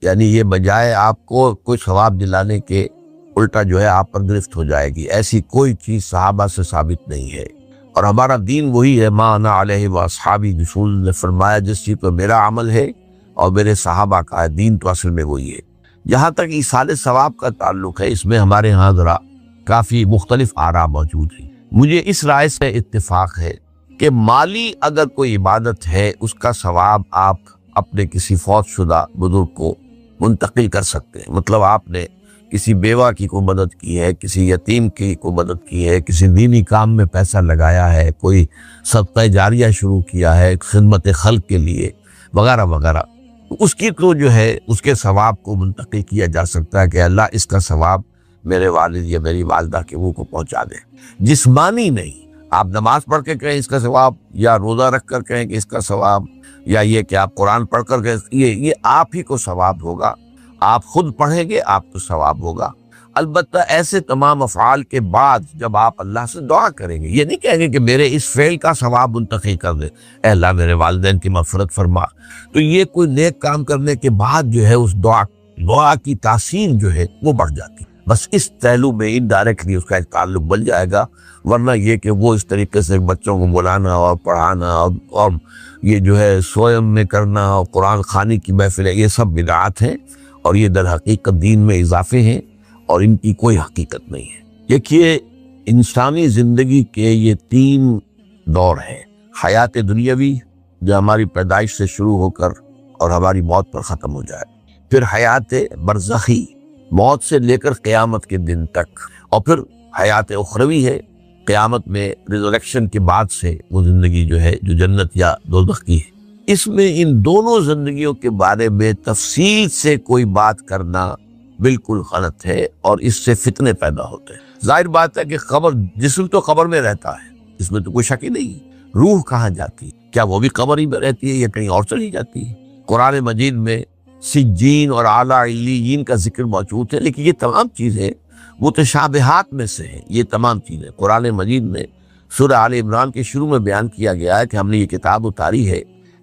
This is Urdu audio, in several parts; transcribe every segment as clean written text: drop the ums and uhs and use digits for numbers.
یعنی یہ بجائے آپ کو کوئی ثواب دلانے کے الٹا جو ہے آپ پر گرفت ہو جائے گی۔ ایسی کوئی چیز صحابہ سے ثابت نہیں ہے، اور ہمارا دین وہی ہے، ما انا علیہ واصحابی، رسول نے فرمایا جس چیز پر میرا عمل ہے اور میرے صحابہ کا ہے، دین تو اصل میں وہی ہے۔ جہاں تک ایصال ثواب کا تعلق ہے، اس میں ہمارے ہاں ذرا کافی مختلف آراء موجود ہیں۔ مجھے اس رائے سے اتفاق ہے کہ مالی اگر کوئی عبادت ہے، اس کا ثواب آپ اپنے کسی فوت شدہ بزرگ کو منتقل کر سکتے ہیں۔ مطلب آپ نے کسی بیوہ کی کو مدد کی ہے، کسی یتیم کی کو مدد کی ہے، کسی دینی کام میں پیسہ لگایا ہے، کوئی صدقہ جاریہ شروع کیا ہے خدمت خلق کے لیے وغیرہ وغیرہ، اس کی تو جو ہے اس کے ثواب کو منتقل کیا جا سکتا ہے کہ اللہ اس کا ثواب میرے والد یا میری والدہ کے منہ کو پہنچا دے۔ جسمانی نہیں، آپ نماز پڑھ کے کہیں اس کا ثواب، یا روزہ رکھ کر کہیں کہ اس کا ثواب، یا یہ کہ آپ قرآن پڑھ کر کہیں یہ آپ ہی کو ثواب ہوگا، آپ خود پڑھیں گے آپ کو ثواب ہوگا۔ البتہ ایسے تمام افعال کے بعد جب آپ اللہ سے دعا کریں گے، یہ نہیں کہیں گے کہ میرے اس فعل کا ثواب منتقل کر دے، اے اللہ میرے والدین کی مغفرت فرما، تو یہ کوئی نیک کام کرنے کے بعد جو ہے اس دعا کی تاثیر جو ہے وہ بڑھ جاتی ہے۔ بس اس پہلو میں انڈائریکٹلی اس کا ایک تعلق بن جائے گا، ورنہ یہ کہ وہ اس طریقے سے بچوں کو بلانا اور پڑھانا اور یہ جو ہے سوئم میں کرنا اور قرآن خوانی کی محفلیں، یہ سب بدعات ہیں، اور یہ در حقیقت دین میں اضافے ہیں، اور ان کی کوئی حقیقت نہیں ہے۔ دیکھیے، انسانی زندگی کے یہ 3 دور ہیں: حیات دنیاوی جو ہماری پیدائش سے شروع ہو کر اور ہماری موت پر ختم ہو جائے، پھر حیات برزخی موت سے لے کر قیامت کے دن تک، اور پھر حیات اخروی ہے قیامت میں ریزریکشن کے بعد سے وہ زندگی جو ہے جو جنت یا دوزخ کی ہے۔ اس میں ان دونوں زندگیوں کے بارے میں تفصیل سے کوئی بات کرنا بالکل غلط ہے، اور اس سے فتنے پیدا ہوتے ہیں۔ ظاہر بات ہے کہ جسم تو قبر میں رہتا ہے، اس میں تو کوئی شک ہی نہیں۔ روح کہاں جاتی ہے؟ کیا وہ بھی قبر ہی میں رہتی ہے یا کہیں اور چلی جاتی ہے؟ قرآن مجید میں سجین اور اعلیٰ علیین کا ذکر موجود ہے، لیکن یہ تمام چیزیں متشابہات میں سے ہیں۔ یہ تمام چیزیں قرآن مجید میں سورہ آل عمران کے شروع میں بیان کیا گیا ہے کہ ہم نے یہ کتاب اتاری ہے،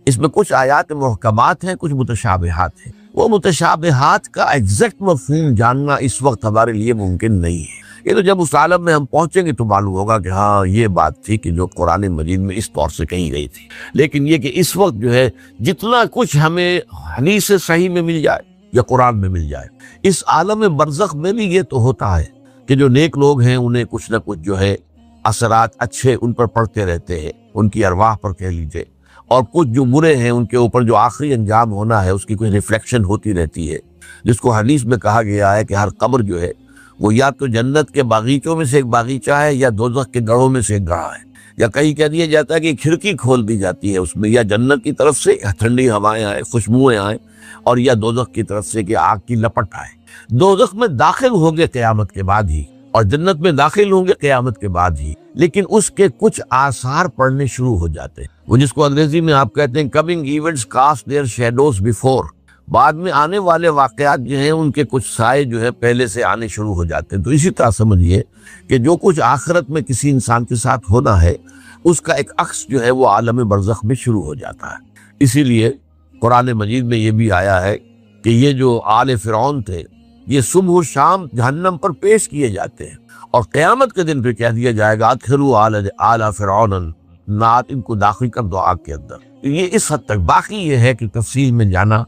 اس میں کچھ آیات محکمات ہیں، کچھ متشابہات ہیں۔ وہ متشابہات کا ایگزیکٹ مفہوم جاننا اس وقت ہمارے لیے ممکن نہیں ہے۔ یہ تو جب اس عالم میں ہم پہنچیں گے تو معلوم ہوگا کہ ہاں یہ بات تھی کہ جو قرآن مجید میں اس طور سے کہی گئی تھی۔ لیکن یہ کہ اس وقت جو ہے جتنا کچھ ہمیں حدیث صحیح میں مل جائے یا قرآن میں مل جائے، اس عالم برزخ میں بھی یہ تو ہوتا ہے کہ جو نیک لوگ ہیں انہیں کچھ نہ کچھ جو ہے اثرات اچھے ان پر پڑتے رہتے ہیں، ان کی ارواح پر کہہ لیجیے، اور کچھ جو برے ہیں ان کے اوپر جو آخری انجام ہونا ہے اس کی کوئی ریفلیکشن ہوتی رہتی ہے، جس کو حدیث میں کہا گیا ہے کہ ہر قبر جو ہے وہ یا تو جنت کے باغیچوں میں سے ایک باغیچہ ہے یا دوزخ کے گڑھوں میں سے ایک گڑھا ہے، یا کہیں کہہ دیا جاتا ہے کہ کھڑکی کھول دی جاتی ہے اس میں، یا جنت کی طرف سے ٹھنڈی ہوائیں آئیں، خوشبوئیں آئیں، اور یا دوزخ کی طرف سے کہ آگ کی لپٹ آئے۔ دوزخ میں داخل ہوں گے قیامت کے بعد ہی، اور جنت میں داخل ہوں گے قیامت کے بعد ہی، لیکن اس کے کچھ آثار پڑنے شروع ہو جاتے ہیں، وہ جس کو انگریزی میں آپ کہتے ہیں coming events cast their shadows before, بعد میں آنے والے واقعات جو ہیں ان کے کچھ سائے جو ہے پہلے سے آنے شروع ہو جاتے ہیں۔ تو اسی طرح سمجھیے کہ جو کچھ آخرت میں کسی انسان کے ساتھ ہونا ہے اس کا ایک عکس جو ہے وہ عالم برزخ میں شروع ہو جاتا ہے۔ اسی لیے قرآن مجید میں یہ بھی آیا ہے کہ یہ جو آل فرعون تھے یہ صبح و شام جہنم پر پیش کیے جاتے ہیں، اور قیامت کے دن پہ کہہ دیا جائے گا ادخلوا آل فرعون، نات ان کو داخل کر دو آگ کے اندر۔ یہ اس حد تک، باقی یہ ہے کہ تفصیل میں جانا۔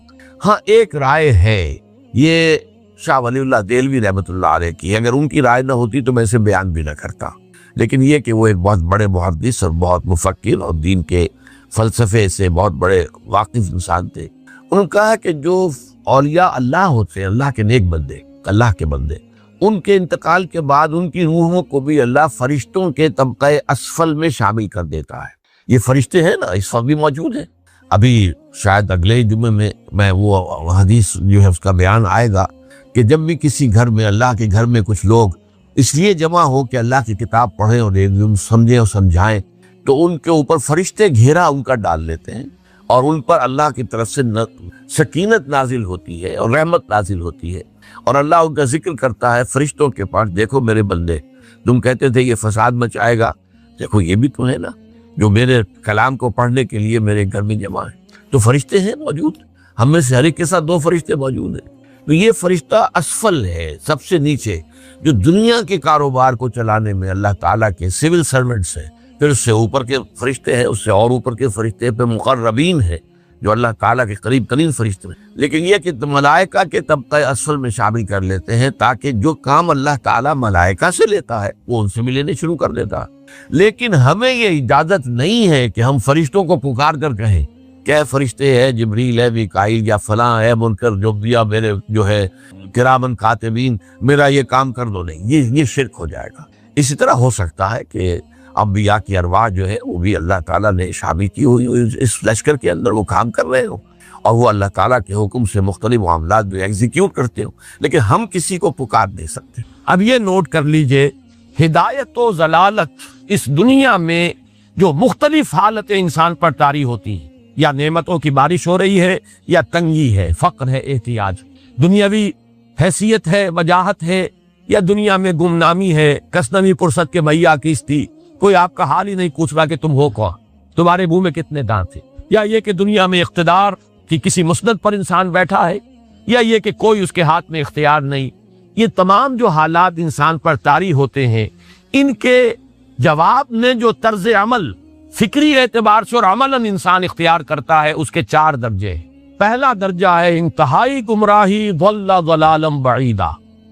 ہاں ایک رائے ہے، یہ شاہ ولی اللہ دہلوی رحمۃ اللہ علیہ کی، اگر ان کی رائے نہ ہوتی تو میں اسے بیان بھی نہ کرتا، لیکن یہ کہ وہ ایک بہت بڑے محدث اور بہت مفکر اور دین کے فلسفے سے بہت بڑے واقف انسان تھے۔ انہوں نے کہا کہ جو اولیاء اللہ ہوتے ہیں، اللہ کے نیک بندے، اللہ کے بندے، ان کے انتقال کے بعد ان کی روحوں کو بھی اللہ فرشتوں کے طبقہ اسفل میں شامل کر دیتا ہے۔ یہ فرشتے ہیں نا، اس وقت بھی موجود ہیں۔ ابھی شاید اگلے جمعے میں وہ حدیث جو ہے اس کا بیان آئے گا کہ جب بھی کسی گھر میں، اللہ کے گھر میں کچھ لوگ اس لیے جمع ہو کہ اللہ کی کتاب پڑھیں اور ایک دم سمجھیں اور سمجھائیں، تو ان کے اوپر فرشتے گھیرا ان کا ڈال لیتے ہیں، اور ان پر اللہ کی طرف سے سکینت نازل ہوتی ہے اور رحمت نازل ہوتی ہے، اور اللہ ان کا ذکر کرتا ہے فرشتوں کے پاس، دیکھو میرے بندے، تم کہتے تھے یہ فساد مچائے گا، دیکھو یہ بھی تو ہے نا جو میرے کلام کو پڑھنے کے لیے میرے گھر میں جمع ہے۔ تو فرشتے ہیں موجود۔ ہم میں سے ہر ایک کے ساتھ 2 فرشتے موجود ہیں. تو یہ فرشتہ اسفل ہے، سب سے نیچے، جو دنیا کے کاروبار کو چلانے میں اللہ تعالیٰ کے سول سرونٹس ہیں. پھر اس سے اوپر کے فرشتے ہیں، اس سے اور اوپر کے فرشتے، پہ مقربین ہیں جو اللہ تعالیٰ کے قریب ترین فرشتے ہیں. لیکن یہ کہ ملائکہ کے طبقہ اسفل میں شامل کر لیتے ہیں تاکہ جو کام اللہ تعالیٰ ملائکہ سے لیتا ہے وہ ان سے بھی لینے شروع کر دیتا ہے. لیکن ہمیں یہ اجازت نہیں ہے کہ ہم فرشتوں کو پکار کر کہیں کہ فرشتے ہے جبریل ہے میکائیل یا فلاں ہے منکر جو دیا میرے جو ہے کرامن کاتبین میرا یہ کام کر دو. نہیں، یہ شرک ہو جائے گا. اسی طرح ہو سکتا ہے کہ انبیاء کی ارواح جو ہے وہ بھی اللہ تعالیٰ نے شامل کی ہوئی اس لشکر کے اندر وہ کام کر رہے ہوں اور وہ اللہ تعالیٰ کے حکم سے مختلف معاملات بھی ایگزیکیوٹ کرتے ہوں، لیکن ہم کسی کو پکار نہیں سکتے. اب یہ نوٹ کر لیجئے، ہدایت و ضلالت اس دنیا میں جو مختلف حالتیں انسان پر طاری ہوتی ہیں، یا نعمتوں کی بارش ہو رہی ہے، یا تنگی ہے، فقر ہے، احتیاج، دنیاوی حیثیت ہے، وجاہت ہے، یا دنیا میں گمنامی ہے، کسنوی پرست کے میا کیستی، کوئی آپ کا حال ہی نہیں پوچھ رہا کہ تم ہو کون، تمہارے منہ میں کتنے دانت تھے، یا یہ کہ دنیا میں اقتدار کی کسی مسند پر انسان بیٹھا ہے، یا یہ کہ کوئی اس کے ہاتھ میں اختیار نہیں. یہ تمام جو حالات انسان پر طاری ہوتے ہیں، ان کے جواب میں جو طرز عمل فکری اعتبار سے اور عملاً انسان اختیار کرتا ہے، اس کے 4 درجے ہیں. پہلا درجہ ہے انتہائی گمراہی، ضل ضلالا بعیدا.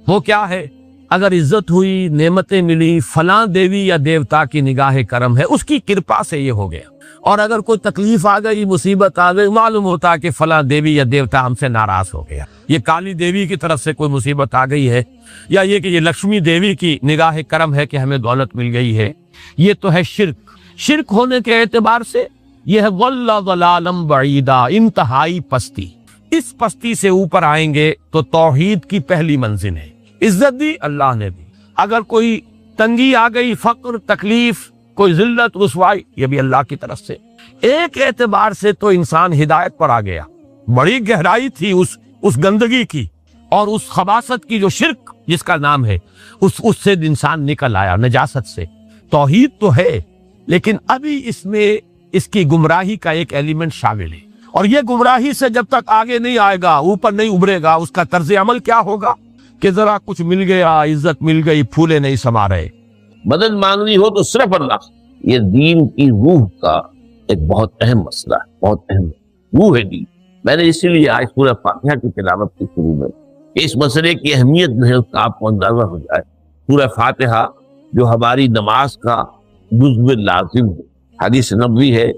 وہ کیا ہے؟ اگر عزت ہوئی، نعمتیں ملی، فلاں دیوی یا دیوتا کی نگاہ کرم ہے، اس کی کرپا سے یہ ہو گیا. اور اگر کوئی تکلیف آ گئی، مصیبت آ گئی، معلوم ہوتا ہے کہ فلاں دیوی یا دیوتا ہم سے ناراض ہو گیا، یہ کالی دیوی کی طرف سے کوئی مصیبت آ گئی ہے، یا یہ کہ یہ لکشمی دیوی کی نگاہ کرم ہے کہ ہمیں دولت مل گئی ہے. یہ تو ہے شرک. شرک ہونے کے اعتبار سے یہ ہے ضل ضلالا بعیدا، انتہائی پستی. اس پستی سے اوپر آئیں گے تو توحید کی پہلی منزل ہے. عزت دی اللہ نے دی، اگر کوئی تنگی آ گئی، فقر، تکلیف، کوئی ذلت، رسوائی، یہ بھی اللہ کی طرف سے. ایک اعتبار سے تو انسان ہدایت پر آ گیا. بڑی گہرائی تھی اس گندگی کی اور اس خباثت کی جو شرک جس کا نام ہے، اس سے انسان نکل آیا، نجاست سے. توحید تو ہے لیکن ابھی اس میں اس کی گمراہی کا ایک ایلیمنٹ شامل ہے. اور یہ گمراہی سے جب تک آگے نہیں آئے گا، اوپر نہیں ابھرے گا، اس کا طرز عمل کیا ہوگا کہ ذرا کچھ مل گیا، عزت مل گئی، پھولے نہیں سما رہے. مدد مانگنی ہو تو صرف اللہ. یہ دین کی روح کا ایک بہت اہم مسئلہ ہے، بہت اہم روح ہے دین. میں نے اسی لیے آج سورہ فاتحہ کی تلاوت کی شروع میں اس مسئلے کی اہمیت جو ہے اس کا آپ کو اندازہ ہو جائے. سورہ فاتحہ جو ہماری نماز کا جزو لازم ہے، حدیث نبوی ہے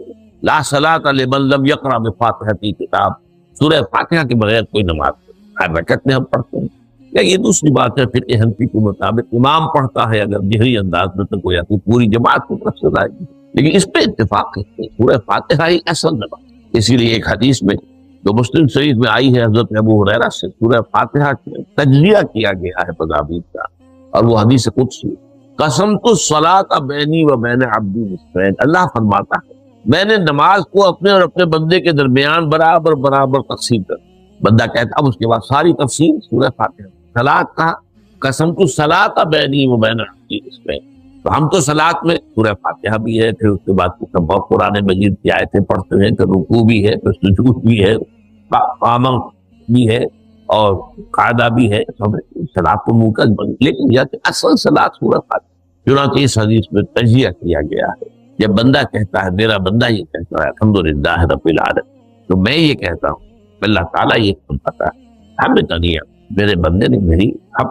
لا صلاۃ لمن لم یقرأ بفاتحۃ کتاب. سورہ فاتحہ کے بغیر کوئی نماز نہیں. ہر رکعت میں ہم پڑھتے ہیں، یا یہ دوسری بات ہے فقہ حنفی کے مطابق امام پڑھتا ہے اگر جہری انداز میں تو کوئی پوری جماعت کو طرف سے لائے گی، لیکن اس پہ اتفاق ہے کہ سورہ فاتحہ ہی اصل نماز. اسی لیے ایک حدیث میں جو مسلم شریف میں آئی ہے حضرت ابو ہریرہ سے، سورہ فاتحہ کا تجزیہ کیا گیا ہے تدابیر کا، اور وہ حدیث قدسی قسمت الصلاۃ بینی و بین عبدی نصفین. اللہ فرماتا ہے میں نے نماز کو اپنے اور اپنے بندے کے درمیان برابر برابر تقسیم کر. بندہ کہتا اب اس کے بعد ساری تفصیل سورہ فاتحہ. صلاۃ کا قسمت الصلاۃ بینی و بین عبدی نصفین، تو ہم تو صلاۃ میں سورہ فاتحہ بھی ہے، پھر اس کے بعد بہت قرآن مجید کی آیتیں پڑھتے ہیں، پھر رکوع بھی ہے، پھر سجود بھی ہے، قیام بھی ہے، اور قاعدہ بھی ہے. صلاۃ کو منقطع بن، لیکن یہ کہ اصل صلاۃ سورہ فاتحہ. چنانچہ اس حدیث میں تجزیہ کیا گیا ہے. جب بندہ کہتا ہے، میرا بندہ یہ کہتا ہے الحمدللہ رب العالمین، تو میں یہ کہتا ہوں اللہ تعالیٰ یہ فرماتا ہے ہمیں تنیا میرے بندے نے میری اب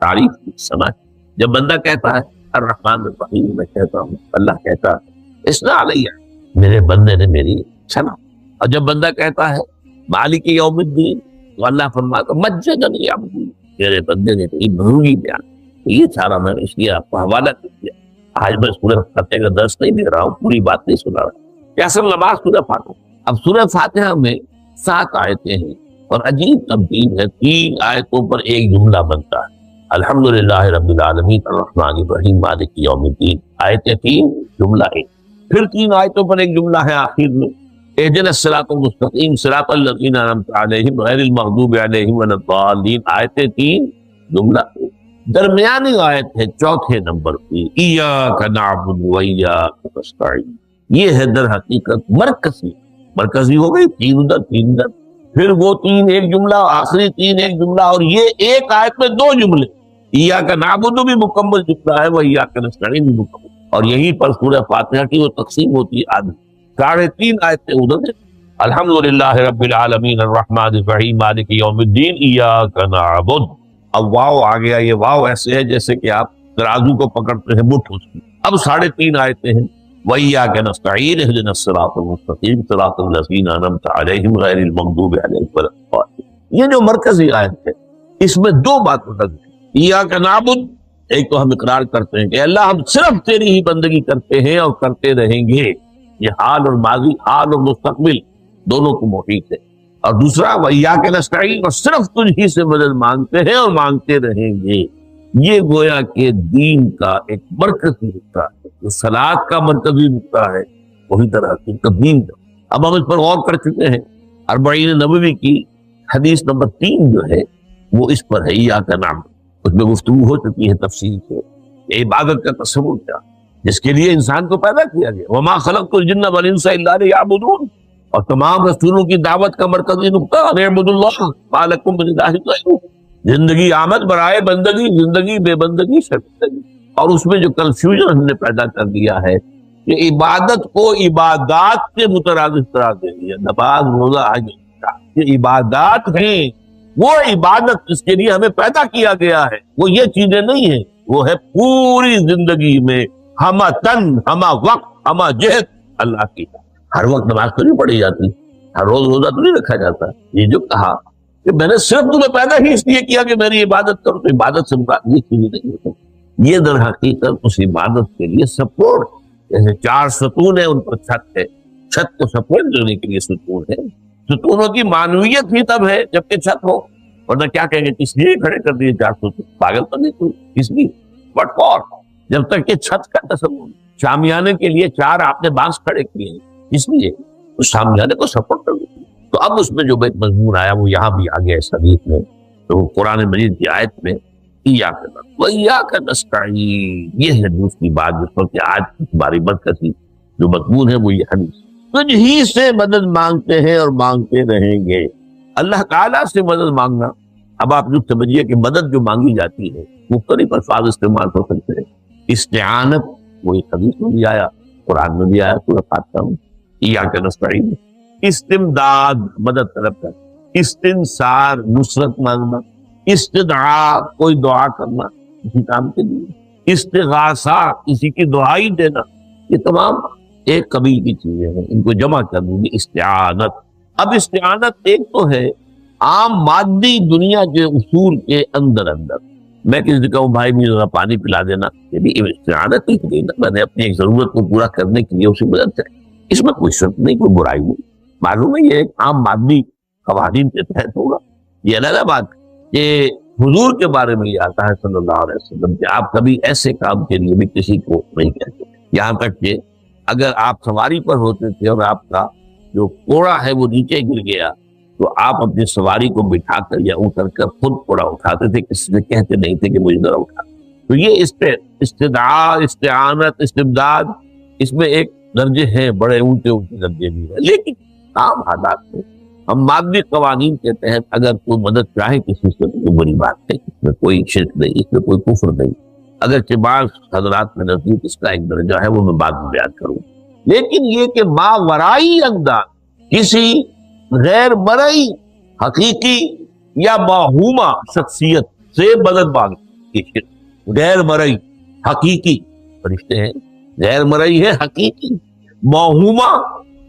تعریف کی سمجھ. جب بندہ کہتا ہے الرحمن الرحیم، میں کہتا ہوں اللہ کہتا ہے اسنا علیہ میرے بندے نے میری سنا. اور جب بندہ کہتا ہے مالک یوم الدین، تو اللہ فرماتا مجدنی عبدی میرے بندے نے میری بھروگی بیان. یہ سارا میں نے اس لیے آپ کو حوالہ دیا. آج میں سورہ فاتحہ کا درس نہیں دے رہا ہوں، پوری بات نہیں سنا رہا. کیا اصل نماز سورہ فاتحہ. اب سورہ فاتحہ میں 7 آیتیں ہیں اور عجیب ترتیب ہے. 3 آیتوں پر ایک جملہ بنتا ہے الحمدللہ رب العالمین الرحمن الرحیم مالک یوم الدین. آیتیں 3 جملہ 1. پھر 3 آیتوں پر ایک جملہ ہے آخر میں اہدنا الصراط المستقیم صراط الذین انعمت علیہم غیر المغضوب علیہم ولا الضالین. آیتیں 3 جملہ 1. درمیانی آیت ہے 4 نمبر کی ایاک نعبد و ایاک نستعین. یہ ہے در حقیقت مرکزی ہو گئی. 3 ادھر 3 ادھر. پھر وہ تین ایک جملہ، آخری تین ایک جملہ، اور یہ ایک آیت میں دو جملے، ایاک نعبد بھی مکمل جملہ ہے، وہ ایاک نستعین بھی مکمل، اور یہیں پر سورہ فاتحہ کی وہ تقسیم ہوتی ہے آدمی 3.5 آیتیں ادھر ہے، الحمدللہ رب العالمین الرحمن الرحیم مالک یوم الدین ایاک نعبد۔ اب واو آ گیا، یہ واو ایسے ہے جیسے کہ آپ ترازو کو پکڑتے ہیں مٹھ اس کی۔ اب 3.5 آیتیں ہیں، وَإِيَّاكَ نَسْتَعِينُ اهْدِنَا الصِّرَاطَ الْمُسْتَقِيمَ صِرَاطَ الَّذِينَ أَنْعَمْتَ عَلَيْهِمْ غَيْرِ الْمَغْضُوبِ عَلَيْهِمْ وَلَا الضَّالِّينَ۔ یہ جو مرکزی آیت ہے اس میں دو باتیں لگ ہیں، ایاک نعبد، ایک تو ہم اقرار کرتے ہیں کہ اللہ ہم صرف تیری ہی بندگی کرتے ہیں اور کرتے رہیں گے، یہ حال اور ماضی، حال اور مستقبل دونوں کو محیط ہے، اور دوسرا وَإِيَّاكَ نَسْتَعِينُ، اور صرف تجھ ہی سے مدد مانگتے ہیں اور مانگتے رہیں گے۔ یہ گویا کہ دین کا ایک مرکزی نقطہ ہے، جو صلاۃ کا مرکزی نقطہ ہے وہی طرح کی دین کا۔ اب ہم اس پر غور کر چکے ہیں، 40 نبوی کی حدیث نمبر 3 جو ہے وہ اس پر ہے، ایاک نعبد، اس میں گفتگو ہو چکی ہے تفصیل سے، یہ عبادت کا تصور کیا جس کے لیے انسان کو پیدا کیا گیا، وما خلقت الجن والانس الا لیعبدون، اور تمام رسولوں کی دعوت کا مرکزی نقطہ اعبدوا اللہ ما لکم من الہ غیرہ، زندگی آمد برائے بندگی، زندگی بے بندگی شرمندگی، اور اس میں جو کنفیوژن ہم نے پیدا کر دیا ہے کہ عبادت کو عبادات کے مترادف قرار دے دیا، نماز روزہ حج یہ عبادات ہیں، وہ عبادت جس کے لیے ہمیں پیدا کیا گیا ہے وہ یہ چیزیں نہیں ہیں، وہ ہے پوری زندگی میں ہمہ تن ہمہ وقت ہمہ جہت اللہ کی، ہر وقت نماز تو نہیں پڑھی جاتی، ہر روز روزہ تو نہیں رکھا جاتا، یہ جو کہا کہ میں نے صرف تمہیں پیدا ہی اس لیے کیا کہ میری عبادت کرو، تو عبادت سے مراد یہ چیزیں نہیں ہوتی، یہ در حقیقت اس عبادت کے لیے سپورٹ، جیسے 4 ستون ہیں ان پر چھت ہے، چھت کو سپورٹ دینے کے لیے ستون ہے، ستونوں کی معنویت ہی تب ہے جبکہ چھت ہو، ورنہ کیا کہیں گے کس لیے کھڑے کر دیے 4 ستون، پاگل تو نہیں کوئی، کس لیے، بٹ فار، جب تک کہ چھت کا تصور، شامیانے کے لیے 4 آپ نے بانس کھڑے کیے ہیں، اس لیے اس شامیانے کو سپورٹ کر دیتے۔ تو اب اس میں جو بیت مضمون آیا وہ یہاں بھی آ گیا اس حدیث میں، تو قرآن مجید کی آیت میں ایاک نعبد وایاک نستعین، یہ ہے دوسری بات جس پر کہ آج ہماری مرکزی جو مضمون ہے وہ یہ حدیث، تجھ ہی سے مدد مانگتے ہیں اور مانگتے رہیں گے۔ اللہ تعالیٰ سے مدد مانگنا، اب آپ جو سمجھیے کہ مدد جو مانگی جاتی ہے مختلف الفاظ استعمال ہو سکتے ہیں، استعانت وہ ایک حدیث میں بھی آیا، قرآن میں بھی آیا، سورہ فاتحہ میں ایاک نستعین، استمداد مدد طلب کر، استنصار نصرت مانگنا، استدعاء کوئی دعا کرنا کسی کام کے لیے، استغاثہ کسی کی دعائی دینا، یہ تمام ایک قبیل کی چیزیں ہیں، ان کو جمع کر دیں گے استعانت۔ اب استعانت ایک تو ہے عام مادی دنیا کے اصول کے اندر، میں کسی سے کہوں بھائی مجھے ذرا پانی پلا دینا، یہ بھی استعانت ہی تھی نا، میں نے اپنی ایک ضرورت کو پورا کرنے کے لیے اسے مدد چاہیے، اس میں کوئی شرط نہیں، کوئی برائی نہیں، معلوم ہے یہ ایک عام مادی قوانین کے تحت ہوگا۔ یہ علیحدہ بات کہ حضور کے بارے میں یہ آتا ہے صلی اللہ علیہ وسلم کہ آپ کبھی ایسے کام کے لیے بھی کسی کو نہیں کہتے، یہاں تک کہ اگر آپ سواری پر ہوتے تھے اور آپ کا جو کوڑا ہے وہ نیچے گر گیا تو آپ اپنی سواری کو بٹھا کر یا اتر کر خود کوڑا اٹھاتے تھے، کسی سے کہتے نہیں تھے کہ مجھے ذرا اٹھا۔ تو یہ استدعاء، استعانت، استمداد، اس میں ایک درجے ہیں، بڑے اونچے درجے بھی ہیں، لیکن عام حالات میں ہم مادی قوانین کے تحت اگر کوئی مدد چاہے کسی سے تو بری بات ہے، اس میں کوئی شرک نہیں، اس میں کوئی کفر نہیں، اگرچہ بعض حضرات میں نزدیک اس کا ایک درجہ ہے وہ میں بعد میں بیان کروں، لیکن یہ کہ ماورائی انداز کسی غیر مرئی حقیقی یا باہوما شخصیت سے مدد مانگنا، غیر مرئی حقیقی فرشتے ہیں، غیر مرئی ہے حقیقی، باہوما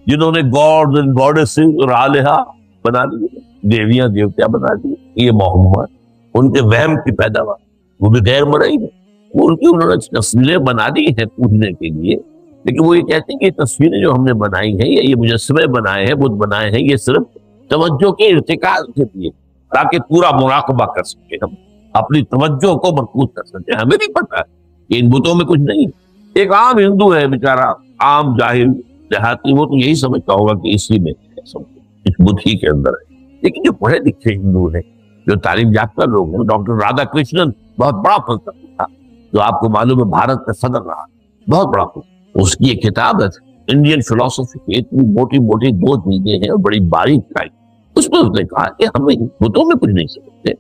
جنہوں نے گاڈ اینڈ گاڈیسز اور آلہہ بنا دیے، دیویاں دیوتیا بنا دیے، یہ باہوما ان کے وہم کی پیداوار، وہ بھی غیر مرئی ہے، وہ ان کی انہوں نے تصویریں بنا دی ہیں پوجنے کے لیے، لیکن وہ یہ کہتے ہیں کہ یہ تصویریں جو ہم نے بنائی ہیں یا یہ مجسمے بنائے ہیں، بت بنائے ہیں، یہ صرف توجہ کے ارتکاز کے لیے تاکہ پورا مراقبہ کر سکے، ہم اپنی توجہ کو مرکوز کر سکے، ہمیں نہیں پتا کہ ان بتوں میں کچھ نہیں۔ ایک عام ہندو ہے بیچارہ، عام جاہل دیہاتی، وہ تو یہی سمجھتا ہوگا کہ اسی میں اس بت ہی کے اندر ہے، لیکن جو پڑھے لکھے ہندو ہیں، جو تعلیم یافتہ لوگ ہیں، ڈاکٹر رادھا کرشنن بہت بڑا فلسفی تھا جو آپ کو معلوم ہے بھارت کا صدر رہا، بہت بڑا فلسفی، اس کی ایک کتاب ہے انڈین فلسفی کی، اتنی موٹی موٹی 2 چیزیں ہیں اور بڑی باریک ٹائپ، اس میں اس نے کہا کہ ہم بتوں میں کچھ نہیں سمجھتے،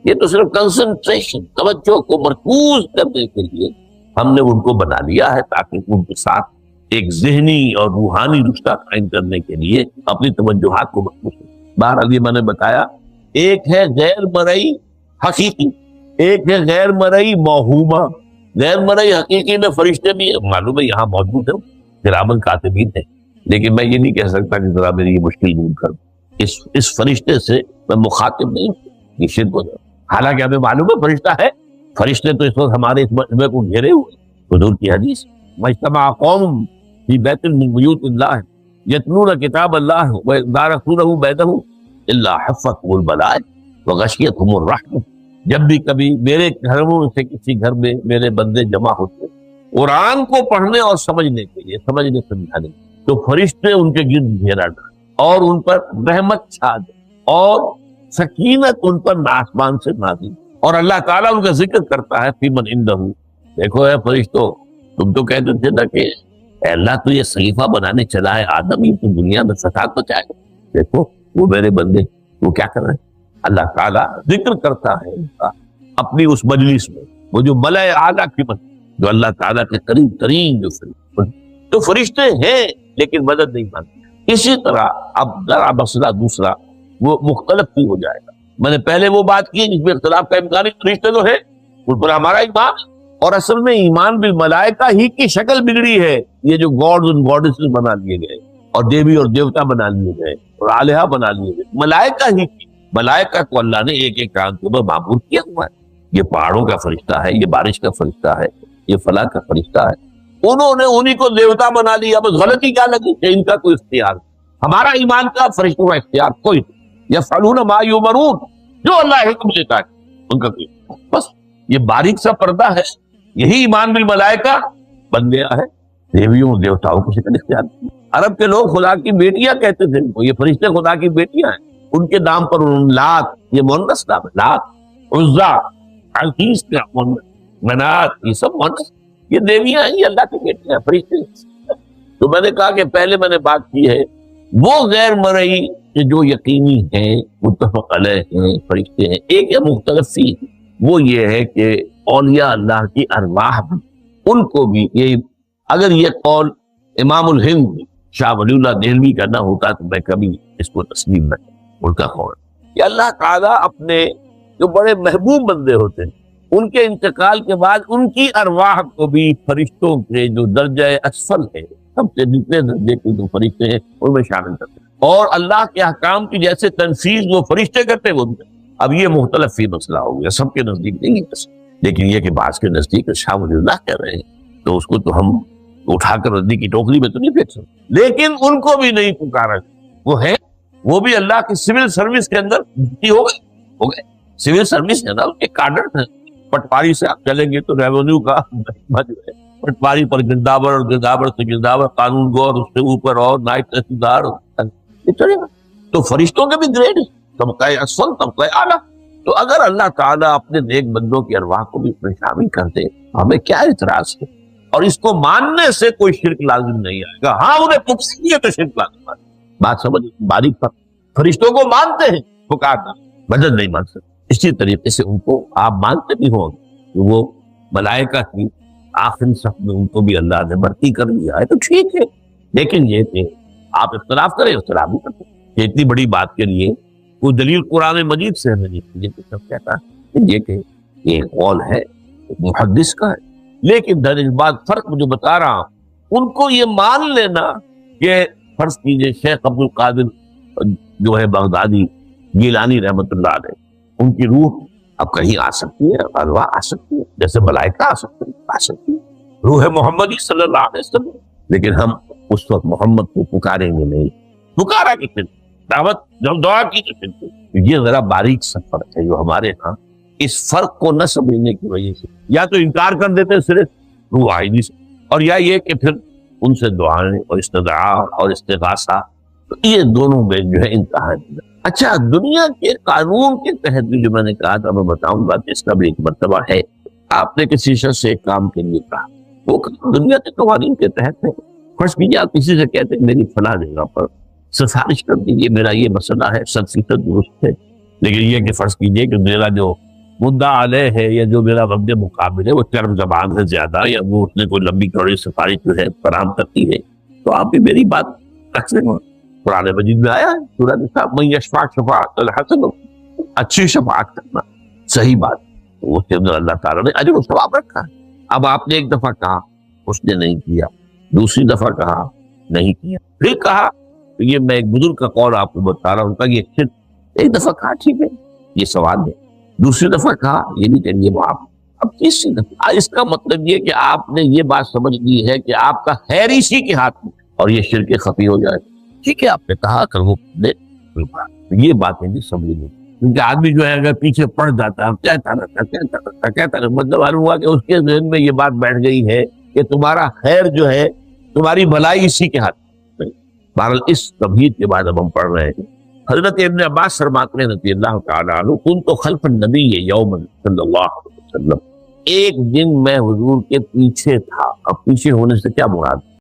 یہ تو صرف کنسنٹریشن، توجہ کو مرکوز کرنے کے لیے ہم نے ان کو بنا لیا ہے تاکہ ان کے ساتھ ایک ذہنی اور روحانی رشتہ قائم کرنے کے لیے اپنی توجہات کو مرکوز کریں۔ بہرحال یہ میں نے بتایا، ایک ہے غیر مرئی حقیقی، ایک ہے غیر مرئی موہومہ۔ غیر مرئی حقیقی میں فرشتے بھی معلوم ہے یہاں موجود ہیں، کرامن کاتبین ہیں، لیکن میں یہ نہیں کہہ سکتا کہ ذرا میری یہ مشکل دور کروں، اس فرشتے سے میں مخاطب نہیں ہوں، یہ شرک ہو جائے۔ حالانکہ ہمیں معلوم ہے فرشتہ ہے، فرشتے تو اس وقت ہمارے اس مجمع کو گھیرے ہوئے۔ حضور کی حدیث، مجتمع قوم فی بیت من بیوت اللہ یتلون کتاب اللہ ویدارسونہ بینہم الا حفتهم الملائکہ وغشیتہم الرحمہ۔ جب بھی کبھی میرے گھروں سے کسی گھر میں میرے بندے جمع ہوتے قرآن کو پڑھنے اور سمجھنے کے لیے، سمجھنے سمجھانے، تو فرشتے ان کے گرد گھیرا ڈالے اور ان پر رحمت چھا دے اور سکینت ان پر آسمان سے نازل، اور اللہ تعالیٰ ان کا ذکر کرتا ہے فی من عندہ۔ دیکھو اے فرشتوں، تم تو کہتے تھے نا کہ اے اللہ تو یہ صحیفہ بنانے چلا ہے، آدم ہی تو دنیا میں فساد مچائے گا، دیکھو وہ میرے بندے وہ کیا کر رہے ہیں۔ اللہ تعالیٰ ذکر کرتا ہے ان کا اپنی اس مجلس میں، وہ جو ملائے اعلیٰ کی مجلس، جو اللہ تعالیٰ کے قریب ترین جو فرشتے، تو فرشتے ہیں لیکن مدد نہیں مانتے۔ اسی طرح اب ذرا مسئلہ دوسرا وہ مختلف بھی ہو جائے گا۔ میں نے پہلے وہ بات کی جس میں اختلاف کا امکان ہے، فرشتے تو ہے ان پر ہمارا ایمان، اور اصل میں ایمان بالملائکہ ہی کی شکل بگڑی ہے۔ یہ جو گاڈز اور گاڈیسز بنا لیے گئے اور دیوی اور دیوتا بنا لیے گئے اور آلہہ بنا لیے گئے، ملائکہ ہی کی، ملائکہ کو اللہ نے ایک ایک کام کے اوپر معمور کیا ہوا ہے۔ یہ پہاڑوں کا فرشتہ ہے، یہ بارش کا فرشتہ ہے، یہ فلاح کا فرشتہ ہے، انہوں نے انہی کو دیوتا بنا لیا۔ بس غلطی کیا لگی کہ ان کا کوئی اختیار نہیں۔ ہمارا ایمان کا فرشتوں کا اختیار کوئی نہیں، یفعلون ما یؤمرون، جو اللہ حکم دیتا ہے ان کا کوئی، بس یہ باریک سا پردہ ہے۔ یہی ایمان بالملائکہ بن گیا ہے، دیویوں دیوتاؤں کو شکل اختیار کی۔ عرب کے لوگ خدا کی بیٹیاں کہتے تھے، یہ فرشتے خدا کی بیٹیاں ہیں، ان کے نام پر لات، یہ مؤنث نام ہے، لات، عزا، عزیز کا مؤنث، منات، یہ سب مؤنث، یہ دیویاں ہیں، یہ اللہ کی بیٹیاں ہیں، فرشتے۔ تو میں نے کہا کہ پہلے میں نے بات کی ہے وہ غیر مرئی جو یقینی ہیں، متفق علیہ ہیں، فرشتے ہیں۔ ایک ہے مختلف فی، وہ یہ ہے کہ اولیاء اللہ کی ارواح بھی، ان کو بھی یہ، اگر یہ قول امام الہند شاہ ولی اللہ دہلوی کا نہ ہوتا تو میں کبھی اس کو تسلیم نہ کرتا۔ ان کا قول کہ اللہ تعالیٰ اپنے جو بڑے محبوب بندے ہوتے ہیں ان کے انتقال کے بعد ان کی ارواح کو بھی فرشتوں کے جو درجہ اسفل ہے، سب سے نچلے درجے کے جو فرشتے ہیں ان میں شامل کرتے ہیں، اور اللہ کے احکام کی جیسے تنفیذ وہ فرشتے کرتے ہیں وہ بھی۔ اب یہ مختلف فی مسئلہ ہو گیا، سب کے نزدیک نہیں ہے، لیکن یہ کہ بعض کے نزدیک شاہ ولی اللہ کہہ رہے ہیں تو اس کو تو ہم اٹھا کر ردی کی ٹوکری میں تو نہیں پھینک سکتے، لیکن ان کو بھی نہیں پکارا، وہ ہے، وہ بھی اللہ کی سول سروس کے اندر ہو گئے، سول سروس ہے نا، ان کے کاڈر ہیں۔ پٹواری سے آپ چلیں گے تو ریونیو کا جو ہے، پٹواری پر گردابر اور گردابر سے گردابر، قانون گو اور اس سے اوپر اور نائب تحصیلدار، یہ چلے گا۔ تو فرشتوں کے بھی گریڈ ہیں، طبقہ اسفل، طبقہ اعلیٰ۔ تو اگر اللہ تعالیٰ اپنے نیک بندوں کی ارواح کو بھی اس میں شامل کر دے، ہمیں کیا اعتراض ہے؟ اور اس کو ماننے سے کوئی شرک لازم نہیں آئے گا۔ ہاں انہیں پکسیے تو شرک لازم آئے گا، بات سمجھ باریک پر۔ فرشتوں کو مانتے ہیں، پکارنا، مدد نہیں مان سکتے۔ اسی طریقے سے ان کو آپ مانتے بھی ہوں کہ وہ ملائکہ کی آخری صف میں ان کو بھی اللہ نے بھرتی کر لیا ہے، تو ٹھیک ہے، لیکن یہ کہ آپ اختلاف کریں، اختلاف بھی کرتے ہیں۔ اتنی بڑی بات کے لیے کوئی دلیل قرآن مجید سے ہمیں نہیں، یہ سب کہتا ہے یہ کہ یہ قول ہے محدث کا ہے، لیکن در اس بات فرق جو بتا رہا ہوں، ان کو یہ مان لینا کہ فرض کیجئے شیخ عبد القادر جو ہے بغدادی گیلانی رحمۃ اللہ علیہ، ان کی روح اب کہیں آ سکتی ہے، ارواح آ سکتی ہے، جیسے ملائکہ آ سکتی ہے، روح محمدی صلی اللہ علیہ وسلم، لیکن ہم اس وقت محمد کو پکاریں گے نہیں، پکارا کہ پھر دعوت جب دعا کی تو پھر یہ ذرا باریک سا فرق ہے جو ہمارے ہاں اس فرق کو نہ سمجھنے کی وجہ سے یا تو انکار کر دیتے صرف روحانی سے، اور یا یہ کہ پھر ان سے دعائیں اور استدعاء اور استغاثہ، تو یہ دونوں میں جو ہے انتہا ہے۔ اچھا، دنیا کے قانون کے تحت بھی جو میں نے کہا تھا میں بتاؤں گا، اس کا بھی ایک مرتبہ ہے۔ آپ نے کسی شخص سے ایک کام کے لیے کہا، وہ دنیا کے قوانین کے تحت ہے۔ فرض کیجیے آپ کسی سے کہتے ہیں میری فلاں جگہ پر سفارش کر دیجیے میرا یہ مسئلہ ہے 100% درست ہے، لیکن یہ کہ فرض کیجیے کہ میرا جو مدعا علیہ ہے یا جو میرا رد مقابل ہے وہ چرم زبان ہے زیادہ، یا وہ اس نے کوئی لمبی چوڑی سفارش جو ہے فراہم کرتی ہے، تو آپ بھی میری بات رکھ سکیں۔ قرآن مجید میں آیا ہے سورہ نساء من یشفع شفاعۃ الحسن، اچھی شفاعت کرنا، صحیح بات، اس کے اندر اللہ تعالیٰ نے اجر و ثواب رکھا ہے۔ اب آپ نے ایک دفعہ کہا، اس نے نہیں کیا، دوسری دفعہ کہا نہیں کیا، پھر کہا، تو یہ میں ایک بزرگ کا قول آپ کو بتا رہا ہوں، کہ یہ صرف ایک دفعہ کہا ٹھیک ہے یہ سوال ہے، دوسری دفعہ کہا یہ نہیں کریے معاف، اب تیسری دفعہ، اس کا مطلب یہ کہ آپ نے یہ بات سمجھ لی ہے کہ آپ کا خیر اسی کے ہاتھ میں، اور یہ شرک خفی ہو جائے، ٹھیک ہے آپ نے کہا کر وہ دے، یہ باتیں بھی سمجھ لی، کیونکہ آدمی جو ہے اگر پیچھے پڑ جاتا ہے کہتا رہتا، مطلب معلوم ہوا کہ اس کے ذہن میں یہ بات بیٹھ گئی ہے کہ تمہارا خیر جو ہے، تمہاری بھلائی اسی کے ہاتھ میں۔ بہرحال اس تمہید کے بعد اب ہم پڑھ رہے ہیں، حضرت ابن عباس فرماتے ہیں رضی اللہ تعالیٰ عنہ، کنت خلف النبی یوما صلی اللہ علیہ وسلم، ایک دن میں حضور کے پیچھے تھا۔ اب پیچھے ہونے سے کیا مراد؟